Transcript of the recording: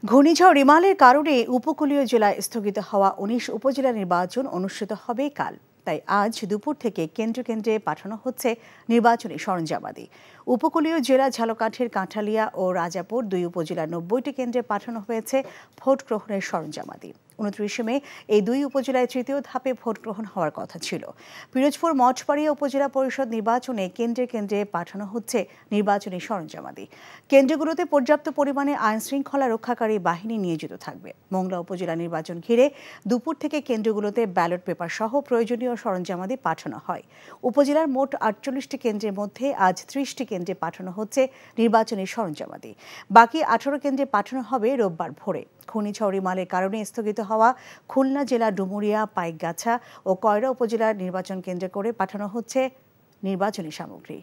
ঘূর্ণিঝড় রিমালের কারণে উপকূলীয় জেলায় স্থগিত হওয়া ১৯ উপজেলা নির্বাচন অনুষ্ঠিত হবে কাল। তাই আজ দুপুর থেকে কেন্দ্রে কেন্দ্রে পাঠানো হচ্ছে নির্বাচনী সরঞ্জামাদি। উপকূলীয় জেলা ঝালকাঠির কাঁঠালিয়া ও রাজাপুর ২ উপজেলার ৯০টি কেন্দ্রে পাঠানো হয়েছে ভোট গ্রহণের সরঞ্জামাদি। ২৯ মে এই ২ উপজেলায় তৃতীয় ধাপে ভোট গ্রহণ হওয়ার কথা ছিল। পিরোজপুর মঠবাড়িয়া উপজেলা পরিষদ নির্বাচনে কেন্দ্রে কেন্দ্রে পাঠানো হচ্ছে নির্বাচনী সরঞ্জামাদি। কেন্দ্রগুলোতে পর্যাপ্ত পরিমাণে আইন শৃঙ্খলা রক্ষাকারী বাহিনী নিয়োজিত থাকবে। মোংলা উপজেলা নির্বাচন ঘিরে দুপুর থেকে কেন্দ্রগুলোতে ব্যালট পেপার সহ প্রয়োজনীয় সরঞ্জামাদি পাঠানো হয়। উপজেলার মোট ৪৮টি কেন্দ্রের মধ্যে আজ ৩০টি কেন্দ্রে পাঠানো হচ্ছে নির্বাচনী সরঞ্জামাদি। বাকি ১৮ কেন্দ্রে পাঠানো হবে রোববার ভোরে। ঘূর্ণিঝড় রিমালের কারণে স্থগিত হওয়া খুলনা জেলা ডুমুরিয়া, পাইকগাছা ও কয়রা উপজেলার নির্বাচন কেন্দ্রে করে পাঠানো হচ্ছে নির্বাচনী সামগ্রী।